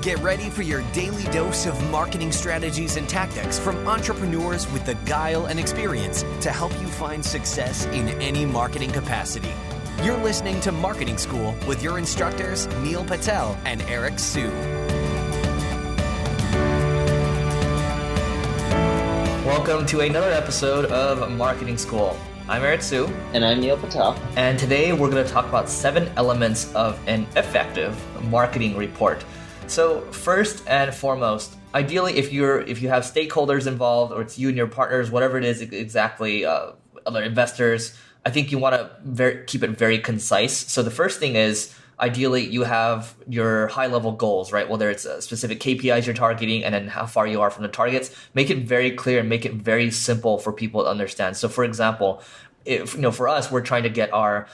Get ready for your daily dose of marketing strategies and tactics from entrepreneurs with the guile and experience to help you find success in any marketing capacity. You're listening to Marketing School with your instructors, Neil Patel and Eric Su. Welcome to another episode of Marketing School. I'm Eric Su. And I'm Neil Patel. And today we're going to talk about 7 elements of an effective marketing report. So first and foremost, ideally if you have stakeholders involved, or it's you and your partners, whatever it is exactly, other investors, I think you want to keep it very concise. So the first thing is, ideally you have your high level goals, right? Whether it's specific KPIs you're targeting and then how far you are from the targets, make it very clear and make it very simple for people to understand. So for example, for us, we're trying to get our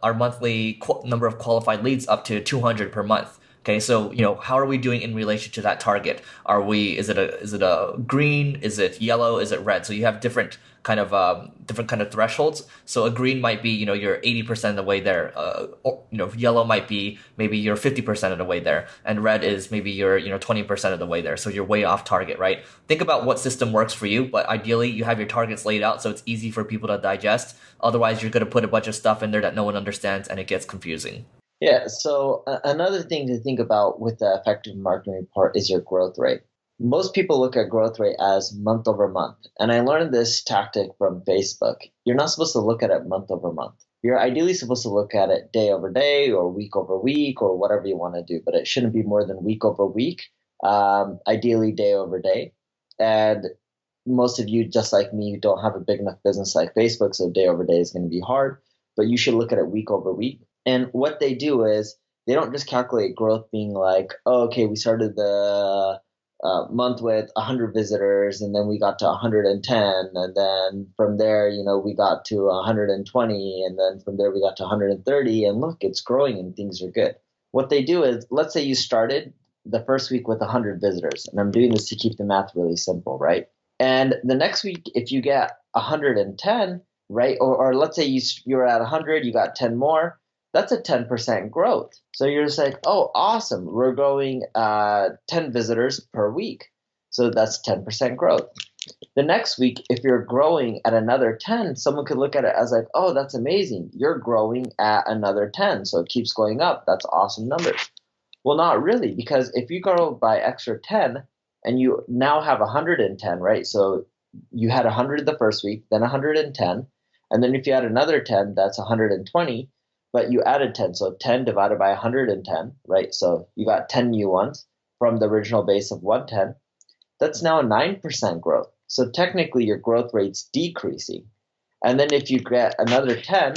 monthly number of qualified leads up to 200 per month. Okay, so how are we doing in relation to that target? Is it a green? Is it yellow? Is it red? So you have different kind of thresholds. So a green might be you're 80% of the way there. Yellow might be maybe you're 50% of the way there, and red is maybe you're 20% of the way there. So you're way off target, right? Think about what system works for you, but ideally you have your targets laid out so it's easy for people to digest. Otherwise, you're going to put a bunch of stuff in there that no one understands, and it gets confusing. Yeah, so another thing to think about with the effective marketing report is your growth rate. Most people look at growth rate as month over month. And I learned this tactic from Facebook. You're not supposed to look at it month over month. You're ideally supposed to look at it day over day or week over week or whatever you want to do, but it shouldn't be more than week over week, ideally day over day. And most of you, just like me, don't have a big enough business like Facebook, so day over day is going to be hard, but you should look at it week over week. And what they do is they don't just calculate growth being like, oh, okay, we started the month with 100 visitors, and then we got to 110, and then from there, we got to 120, and then from there we got to 130, and look, it's growing and things are good. What they do is, let's say you started the first week with 100 visitors, and I'm doing this to keep the math really simple, right? And the next week, if you get 110, right, or let's say you're at 100, you got 10 more, that's a 10% growth. So you're just like, oh, awesome. We're growing 10 visitors per week. So that's 10% growth. The next week, if you're growing at another 10, someone could look at it as like, oh, that's amazing. You're growing at another 10. So it keeps going up. That's awesome numbers. Well, not really, because if you grow by extra 10 and you now have 110, right? So you had 100 the first week, then 110. And then if you add another 10, that's 120. But you added 10, so 10 divided by 110, right? So you got 10 new ones from the original base of 110. That's now a 9% growth. So technically your growth rate's decreasing. And then if you get another 10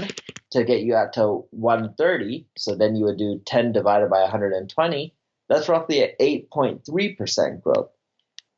to get you out to 130, so then you would do 10 divided by 120, that's roughly an 8.3% growth.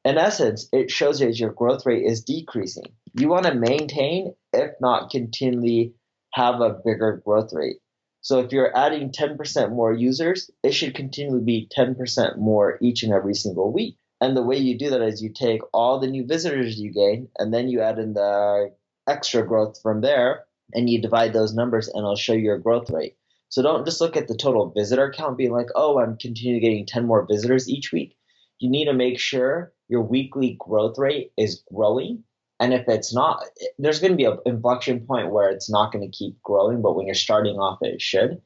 In essence, it shows you as your growth rate is decreasing. You want to maintain, if not continually have a bigger growth rate. So if you're adding 10% more users, it should continually be 10% more each and every single week. And the way you do that is you take all the new visitors you gain, and then you add in the extra growth from there, and you divide those numbers, and it'll show you your growth rate. So don't just look at the total visitor count being like, oh, I'm continually getting 10 more visitors each week. You need to make sure your weekly growth rate is growing. And if it's not, there's going to be an inflection point where it's not going to keep growing, but when you're starting off, it should.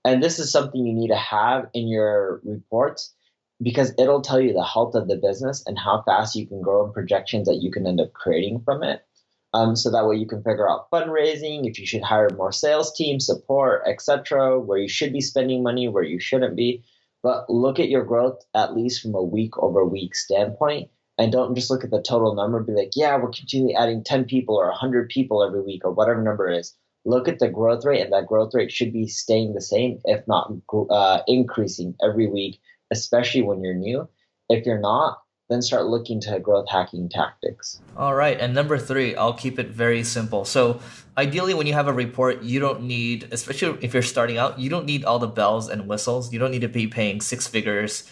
And this is something you need to have in your reports because it'll tell you the health of the business and how fast you can grow and projections that you can end up creating from it. So that way you can figure out fundraising, if you should hire more sales team, support, etc., where you should be spending money, where you shouldn't be. But look at your growth at least from a week over week standpoint. And don't just look at the total number and be like, yeah, we're continually adding 10 people or 100 people every week or whatever number it is. Look at the growth rate, and that growth rate should be staying the same, if not increasing every week, especially when you're new. If you're not, then start looking to growth hacking tactics. All right. And number 3, I'll keep it very simple. So ideally, when you have a report, you don't need, especially if you're starting out, you don't need all the bells and whistles. You don't need to be paying 6 figures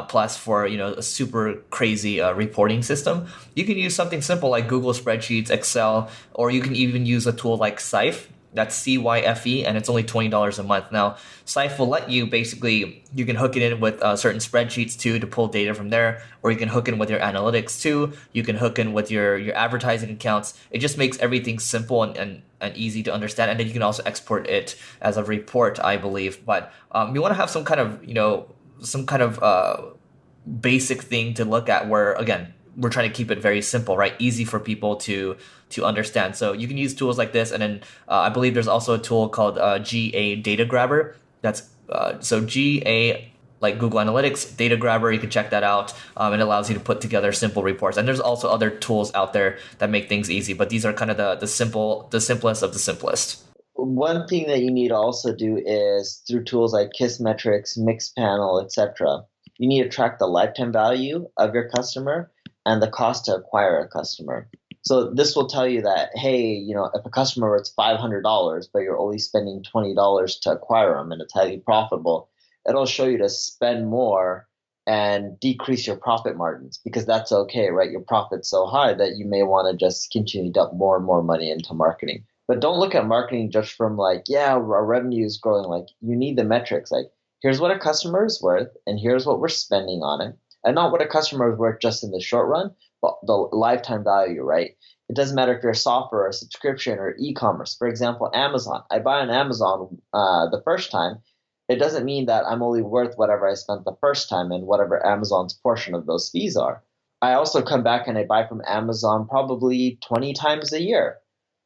plus for a super crazy reporting system. You can use something simple like Google Spreadsheets, Excel, or you can even use a tool like Cyfe. That's CYFE, and it's only $20 a month. Now, Cyfe will let you basically, you can hook it in with certain spreadsheets too to pull data from there, or you can hook in with your analytics too. You can hook in with your advertising accounts. It just makes everything simple and easy to understand. And then you can also export it as a report, I believe. But you want to have some kind of, basic thing to look at where, again, we're trying to keep it very simple, right? Easy for people to understand. So you can use tools like this. And then I believe there's also a tool called GA Data Grabber. That's so GA, like Google Analytics Data Grabber. You can check that out. It allows you to put together simple reports. And there's also other tools out there that make things easy. But these are kind of the simplest of the simplest. One thing that you need to also do is through tools like Kissmetrics, Mixpanel, etc. You need to track the lifetime value of your customer and the cost to acquire a customer. So this will tell you that, hey, if a customer is $500, but you're only spending $20 to acquire them and it's highly profitable, it'll show you to spend more and decrease your profit margins, because that's okay, right? Your profit's so high that you may want to just continue to dump more and more money into marketing. But don't look at marketing just from our revenue is growing. Like, you need the metrics. Like, here's what a customer is worth and here's what we're spending on it. And not what a customer is worth just in the short run, but the lifetime value, right? It doesn't matter if you're a software or a subscription or e-commerce. For example, Amazon. I buy on Amazon the first time. It doesn't mean that I'm only worth whatever I spent the first time and whatever Amazon's portion of those fees are. I also come back and I buy from Amazon probably 20 times a year,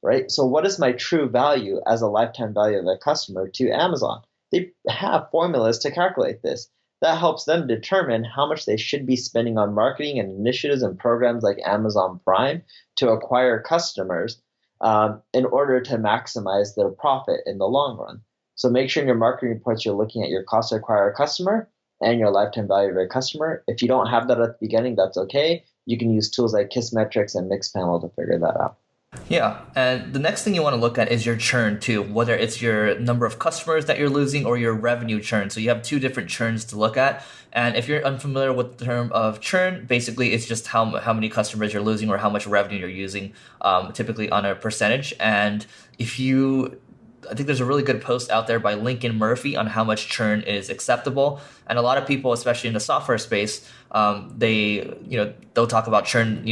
right? So what is my true value as a lifetime value of a customer to Amazon? They have formulas to calculate this. That helps them determine how much they should be spending on marketing and initiatives and programs like Amazon Prime to acquire customers in order to maximize their profit in the long run. So make sure in your marketing reports you're looking at your cost to acquire a customer and your lifetime value of a customer. If you don't have that at the beginning, that's okay. You can use tools like Kissmetrics and Mixpanel to figure that out. Yeah, and the next thing you want to look at is your churn too, whether it's your number of customers that you're losing or your revenue churn. So you have two different churns to look at. And if you're unfamiliar with the term of churn, basically it's just how many customers you're losing or how much revenue you're using, typically on a percentage. And I think there's a really good post out there by Lincoln Murphy on how much churn is acceptable. And a lot of people, especially in the software space, they'll talk about churn,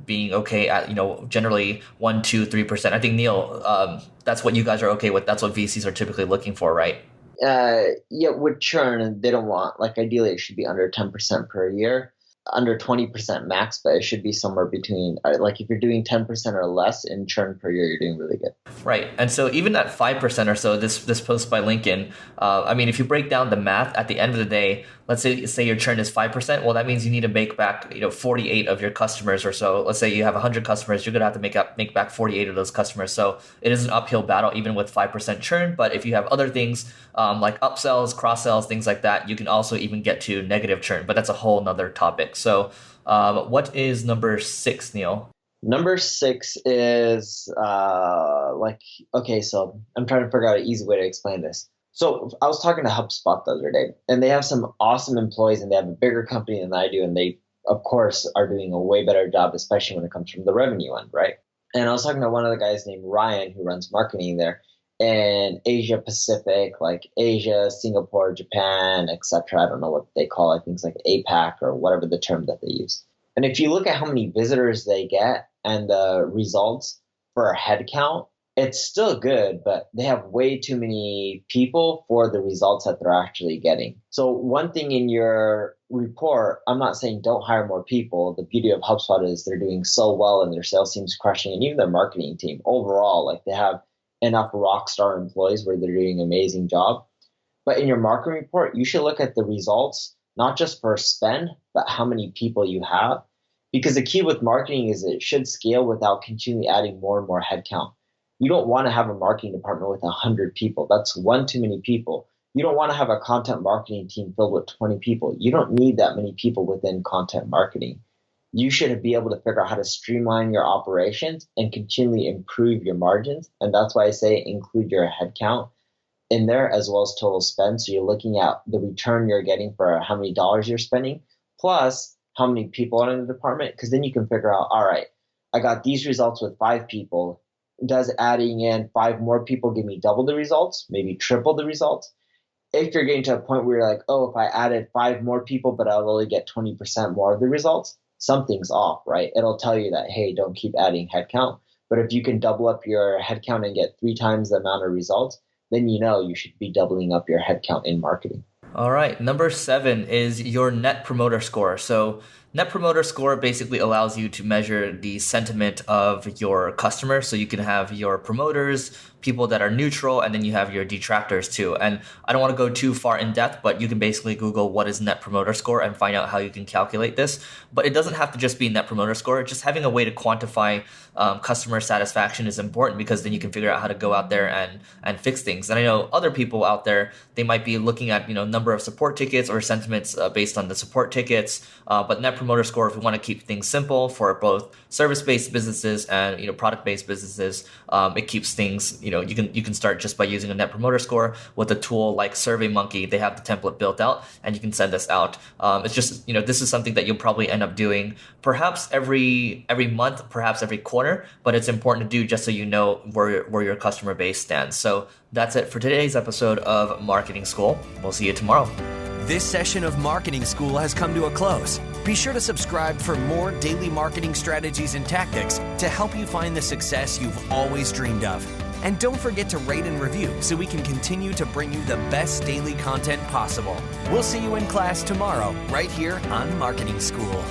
being okay at, generally 1%, 2%, 3%. I think, Neil, that's what you guys are okay with. That's what VCs are typically looking for, right? Yeah, with churn, they don't want, ideally it should be under 10% per year, under 20% max, but it should be somewhere between, if you're doing 10% or less in churn per year, you're doing really good. Right. And so even at 5% or so, this post by Lincoln, if you break down the math at the end of the day, let's say your churn is 5%. Well, that means you need to make back, 48 of your customers or so. Let's say you have 100 customers, you're going to have to make back 48 of those customers. So it is an uphill battle even with 5% churn. But if you have other things like upsells, cross-sells, things like that, you can also even get to negative churn. But that's a whole nother topic. So what is number 6, Neil? Number 6 is so I'm trying to figure out an easy way to explain this. So I was talking to HubSpot the other day, and they have some awesome employees, and they have a bigger company than I do, and they, of course, are doing a way better job, especially when it comes from the revenue end, right? And I was talking to one of the guys named Ryan, who runs marketing there in Asia Pacific, like Asia, Singapore, Japan, etc. I don't know what they call it. I think it's like APAC or whatever the term that they use. And if you look at how many visitors they get and the results for a headcount, it's still good, but they have way too many people for the results that they're actually getting. So one thing in your report, I'm not saying don't hire more people. The beauty of HubSpot is they're doing so well and their sales team's crushing, and even their marketing team overall, they have enough rock star employees where they're doing an amazing job. But in your marketing report, you should look at the results, not just per spend, but how many people you have. Because the key with marketing is it should scale without continually adding more and more headcount. You don't want to have a marketing department with 100 people. That's one too many people. You don't want to have a content marketing team filled with 20 people. You don't need that many people within content marketing. You should be able to figure out how to streamline your operations and continually improve your margins. And that's why I say include your headcount in there as well as total spend. So you're looking at the return you're getting for how many dollars you're spending, plus how many people are in the department. Because then you can figure out, all right, I got these results with 5 people. does adding in 5 more people give me double the results, maybe triple the results? If you're getting to a point where you're like, oh, if I added 5 more people, but I'll only get 20% more of the results, something's off, right? It'll tell you that, hey, don't keep adding headcount. But if you can double up your headcount and get 3 times the amount of results, then you know you should be doubling up your headcount in marketing. All right, number 7 is your net promoter score. So net promoter score basically allows you to measure the sentiment of your customers. So you can have your promoters, people that are neutral, and then you have your detractors too. And I don't want to go too far in depth, but you can basically Google what is net promoter score and find out how you can calculate this. But it doesn't have to just be net promoter score. Just having a way to quantify customer satisfaction is important, because then you can figure out how to go out there and fix things. And I know other people out there, they might be looking at number of support tickets or sentiments based on the support tickets. But net promoter score, if we want to keep things simple for both service-based businesses and product-based businesses, it keeps things. You can start just by using a net promoter score with a tool like SurveyMonkey. They have the template built out, and you can send this out. It's just this is something that you'll probably end up doing perhaps every month, perhaps every quarter, but it's important to do just so you know where your customer base stands. So that's it for today's episode of Marketing School. We'll see you tomorrow. This session of Marketing School has come to a close. Be sure to subscribe for more daily marketing strategies and tactics to help you find the success you've always dreamed of. And don't forget to rate and review so we can continue to bring you the best daily content possible. We'll see you in class tomorrow, right here on Marketing School.